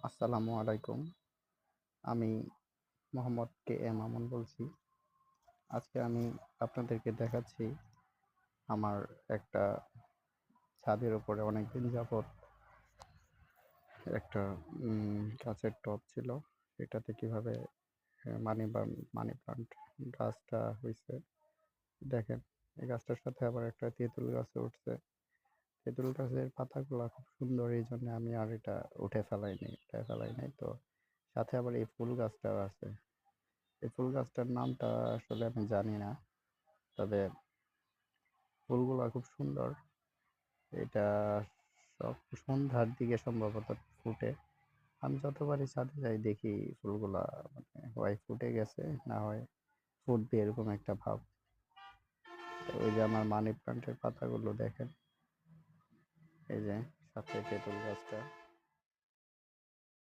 আসসালামু আলাইকুম। আমি মোহাম্মদ কে এম আমান বলছি। আজকে আমি আপনাদেরকে দেখাচ্ছি আমার একটা ছাদের উপরে অনেকদিন যাবৎ একটা গাছের টব ছিল। এটাতে কিভাবে মানি প্লান্ট গাছটা হইছে। দেখেন, এই গাছটার সাথে আবার একটা তেঁতুল গাছও উঠছে। তেঁতুল গাছের পাতাগুলা খুব সুন্দর, এইজন্য আমি আর এটা উঠে ফেলাই নাই। তো সাথে আবার এই ফুল গাছটাও আছে। এই ফুল গাছটার নামটা আসলে আমি জানি না, তবে ফুলগুলা খুব সুন্দর। এটা সব সন্ধ্যার দিকে সম্ভবত ফুটে। আমি যতবারই ছাদে যাই দেখি ফুলগুলা মানে হয় ফুটে গেছে, না হয় ফুটবে, এরকম একটা ভাব। তো ওই যে আমার মানি প্লান্টের পাতাগুলো দেখেন, এই যে সাথে তেঁতুল গাছটা।